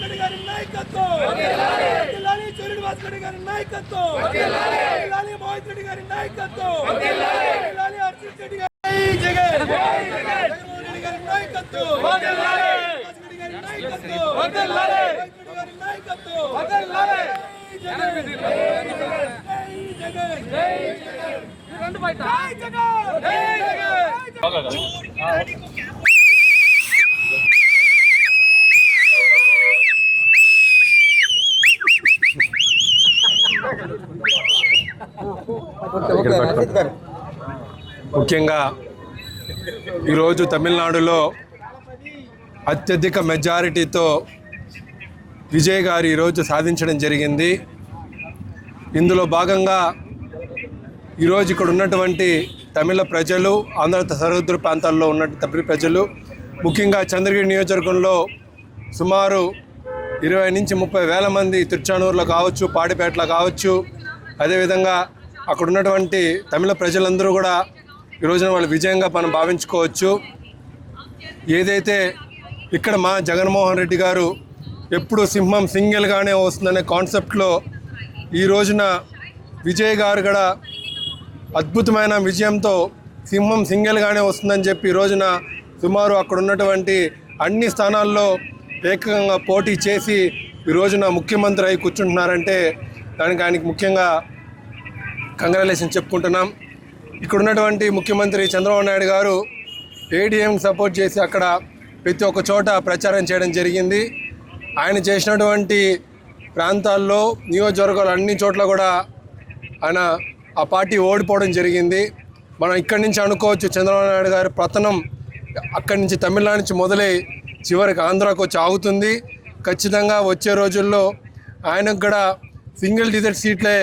రెడ్డి గారి నాయకత్వం వర్ధిల్లాలి శ్రీనివాస్ రెడ్డి గారి నాయకత్వం వర్ధిల్లాలి మోహిత్ రెడ్డి గారి నాయకత్వం వర్ధిల్లాలి హర్షిత్ రెడ్డి గారి జగన్ జగన్మోహన్ రెడ్డి గారి నాయకత్వం వర్ధిల్లాలి రెడ్డి గారి నాయకత్వం వర్ధిల్లాలి గారి నాయకత్వం వర్ధిల్లాలి జగన్ జగన్ జై జగన్ రెండు బయట జై జగన్ జై జగన్ ముఖ్యంగా ఈరోజు తమిళనాడులో అత్యధిక మెజారిటీతో విజయ్ గారు ఈరోజు సాధించడం జరిగింది. ఇందులో భాగంగా ఈరోజు ఇక్కడ ఉన్నటువంటి తమిళ ప్రజలు, ఆంధ్ర సరిహద్దు ప్రాంతాల్లో ఉన్న తమిళ ప్రజలు, ముఖ్యంగా చంద్రగిరి నియోజకవర్గంలో సుమారు 20 నుంచి 30 వేల మంది తిరుచానూరులో కావచ్చు, పాడిపేటలో కావచ్చు, అదేవిధంగా అక్కడ ఉన్నటువంటి తమిళ ప్రజలందరూ కూడా ఈ రోజున వాళ్ళు విజయంగా మనం భావించుకోవచ్చు. ఏదైతే ఇక్కడ మా జగన్మోహన్ రెడ్డి గారు ఎప్పుడు సింహం సింగిల్గానే వస్తుందనే కాన్సెప్ట్లో ఈ రోజున విజయ్ గారు కూడా అద్భుతమైన విజయంతో సింహం సింగిల్గానే వస్తుందని చెప్పి ఈ రోజున సుమారు అక్కడ ఉన్నటువంటి అన్ని స్థానాల్లో ఏకంగా పోటీ చేసి ఈ రోజున ముఖ్యమంత్రి అయి కూర్చుంటున్నారంటే దానికి ఆయనకి ముఖ్యంగా కంగ్రాచులేషన్ చెప్పుకుంటున్నాం. ఇక్కడ ఉన్నటువంటి ముఖ్యమంత్రి చంద్రబాబు నాయుడు గారు ఏడీఎంకి సపోర్ట్ చేసి అక్కడ ప్రతి ఒక్క చోట ప్రచారం చేయడం జరిగింది. ఆయన చేసినటువంటి ప్రాంతాల్లో, నియోజకవర్గాలు అన్ని చోట్ల కూడా ఆయన ఆ పార్టీ ఓడిపోవడం జరిగింది. మనం ఇక్కడి నుంచి అనుకోవచ్చు చంద్రబాబు నాయుడు గారి పతనం అక్కడి నుంచి తమిళనాడు నుంచి మొదలై చివరికి ఆంధ్రాకు వచ్చి ఆగుతుంది. ఖచ్చితంగా వచ్చే రోజుల్లో ఆయనకు కూడా సింగిల్ డిజిట్ సీట్లే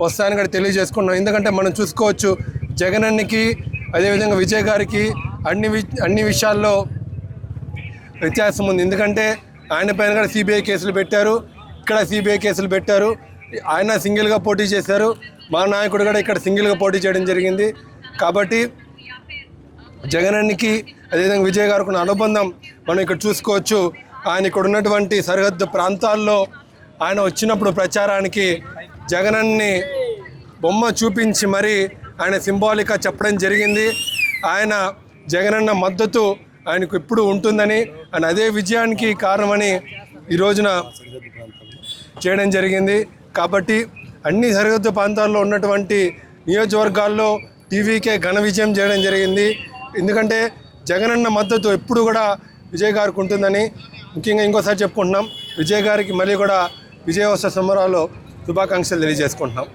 వస్తాయని కూడా తెలియజేసుకున్నాం. ఎందుకంటే మనం చూసుకోవచ్చు జగనన్నకి అదేవిధంగా విజయ్ గారికి అన్ని విషయాల్లో వ్యత్యాసం ఉంది. ఎందుకంటే ఆయన పైన కూడా సిబిఐ కేసులు పెట్టారు, ఇక్కడ సిబిఐ కేసులు పెట్టారు. ఆయన సింగిల్గా పోటీ చేశారు, మా నాయకుడు కూడా ఇక్కడ సింగిల్గా పోటీ చేయడం జరిగింది. కాబట్టి జగనన్నకి అదేవిధంగా విజయ్ గారికి ఉన్న అనుబంధం మనం ఇక్కడ చూసుకోవచ్చు. ఆయన ఇక్కడ ఉన్నటువంటి సరిహద్దు ప్రాంతాల్లో ఆయన వచ్చినప్పుడు ప్రచారానికి జగనన్ని బొమ్మ చూపించి మరీ ఆయన సింబాలిక్గా చెప్పడం జరిగింది. ఆయన జగనన్న మద్దతు ఆయనకు ఎప్పుడు ఉంటుందని, ఆయన అదే విజయానికి కారణమని ఈ రోజున చేయడం జరిగింది. కాబట్టి అన్ని సరిహద్దు ప్రాంతాల్లో ఉన్నటువంటి నియోజకవర్గాల్లో టీవీకే ఘన విజయం చేయడం జరిగింది. ఎందుకంటే జగనన్న మద్దతు ఎప్పుడు కూడా విజయ్ గారికి ఉంటుందని ముఖ్యంగా ఇంకోసారి చెప్పుకుంటున్నాం. విజయ్ గారికి మళ్ళీ కూడా విజయోత్సవ సంబరాల్లో శుభాకాంక్షలు తెలియజేసుకుంటున్నాం.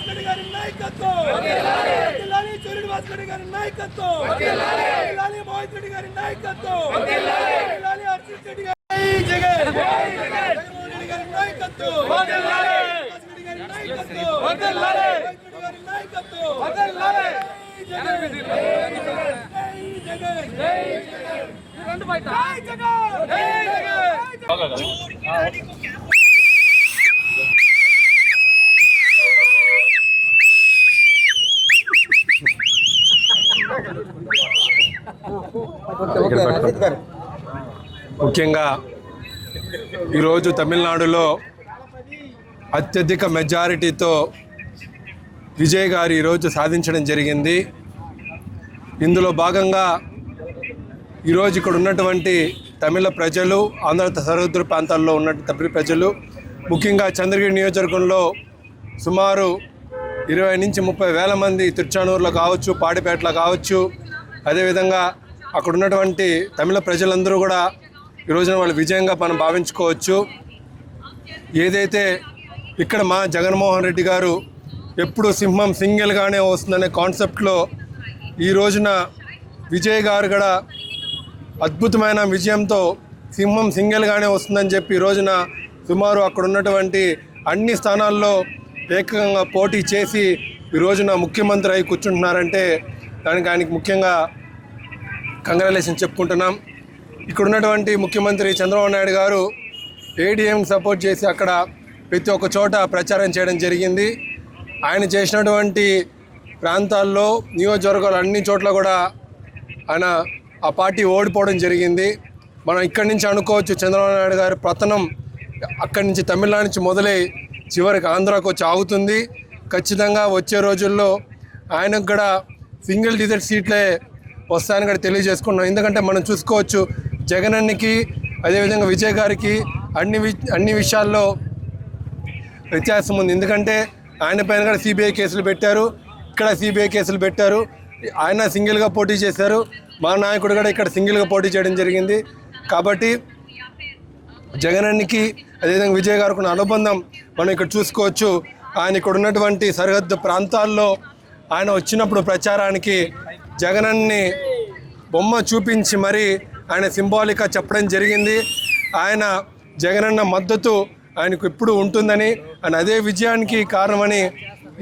రెడ్డి గారి నాయకత్వం వర్ధిల్లాలి శ్రీనివాస్ రెడ్డి గారి నాయకత్వం వర్ధిల్లాలి మోహిత్ రెడ్డి గారి నాయకత్వం వర్ధిల్లాలి హర్షిత్ రెడ్డి గారి జగన్ జగన్మోహన్ రెడ్డి గారి నాయకత్వం వర్ధిల్లాలి రెడ్డి గారి నాయకత్వం వర్ధిల్లాలి గారి నాయకత్వం వర్ధిల్లాలి జగన్ జగన్ జై జగన్ రెండు బయట జై జగన్ జై జగన్ ముఖ్యంగా ఈరోజు తమిళనాడులో అత్యధిక మెజారిటీతో విజయ్ గారు ఈరోజు సాధించడం జరిగింది. ఇందులో భాగంగా ఈరోజు ఇక్కడ ఉన్నటువంటి తమిళ ప్రజలు, ఆంధ్ర సరిహద్దు ప్రాంతాల్లో ఉన్న తమిళ ప్రజలు, ముఖ్యంగా చంద్రగిరి నియోజకవర్గంలో సుమారు 20 నుంచి 30 వేల మంది తిరుచానూరులో కావచ్చు, పాడిపేటలో కావచ్చు, అదేవిధంగా అక్కడ ఉన్నటువంటి తమిళ ప్రజలందరూ కూడా ఈ రోజున వాళ్ళు విజయంగా మనం భావించుకోవచ్చు. ఏదైతే ఇక్కడ మా జగన్మోహన్ రెడ్డి గారు ఎప్పుడు సింహం సింగిల్గానే వస్తుందనే కాన్సెప్ట్లో ఈ రోజున విజయ్ గారు కూడా అద్భుతమైన విజయంతో సింహం సింగిల్గానే వస్తుందని చెప్పి ఈ రోజున సుమారు అక్కడ ఉన్నటువంటి అన్ని స్థానాల్లో ఏకంగా పోటీ చేసి ఈ రోజున ముఖ్యమంత్రి అయి కూర్చుంటున్నారంటే దానికి ఆయనకి ముఖ్యంగా కంగ్రాచులేషన్ చెప్పుకుంటున్నాం. ఇక్కడ ఉన్నటువంటి ముఖ్యమంత్రి చంద్రబాబు నాయుడు గారు ఏడీఎంకి సపోర్ట్ చేసి అక్కడ ప్రతి ఒక్క చోట ప్రచారం చేయడం జరిగింది. ఆయన చేసినటువంటి ప్రాంతాల్లో నియోజకవర్గాలు అన్ని చోట్ల కూడా ఆయన ఆ పార్టీ ఓడిపోవడం జరిగింది. మనం ఇక్కడి నుంచి అనుకోవచ్చు చంద్రబాబు నాయుడు గారి పతనం అక్కడి నుంచి తమిళనాడు నుంచి మొదలై చివరికి ఆంధ్రాకు వచ్చి ఆగుతుంది. ఖచ్చితంగా వచ్చే రోజుల్లో ఆయనకు కూడా సింగిల్ డిజిట్ సీట్లే వస్తాయని కూడా తెలియజేసుకున్నాం. ఎందుకంటే మనం చూసుకోవచ్చు జగనన్నకి అదేవిధంగా విజయ్ గారికి అన్ని విషయాల్లో వ్యత్యాసం ఉంది. ఎందుకంటే ఆయన పైన కూడా సిబిఐ కేసులు పెట్టారు, ఇక్కడ సిబిఐ కేసులు పెట్టారు. ఆయన సింగిల్గా పోటీ చేశారు, మా నాయకుడు కూడా ఇక్కడ సింగిల్గా పోటీ చేయడం జరిగింది. కాబట్టి జగనన్నకి అదేవిధంగా విజయ్ గారికి ఉన్న అనుబంధం మనం ఇక్కడ చూసుకోవచ్చు. ఆయన ఇక్కడ ఉన్నటువంటి సరిహద్దు ప్రాంతాల్లో ఆయన వచ్చినప్పుడు ప్రచారానికి జగనన్ని బొమ్మ చూపించి మరీ ఆయన సింబాలిక్గా చెప్పడం జరిగింది. ఆయన జగనన్న మద్దతు ఆయనకు ఎప్పుడు ఉంటుందని, ఆయన అదే విజయానికి కారణమని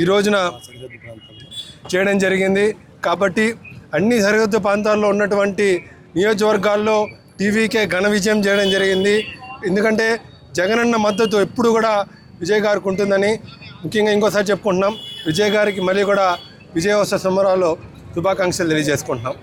ఈ రోజున చేయడం జరిగింది. కాబట్టి అన్ని సరిహద్దు ప్రాంతాల్లో ఉన్నటువంటి నియోజకవర్గాల్లో టీవీకే ఘన విజయం చేయడం జరిగింది. ఎందుకంటే జగనన్న మద్దతు ఎప్పుడు కూడా విజయ్ గారికి ఉంటుందని ముఖ్యంగా ఇంకోసారి చెప్పుకుంటున్నాం. విజయ్ గారికి మళ్ళీ కూడా విజయోత్సవ సంబరాల్లో శుభాకాంక్షలు తెలియజేసుకుంటున్నాం.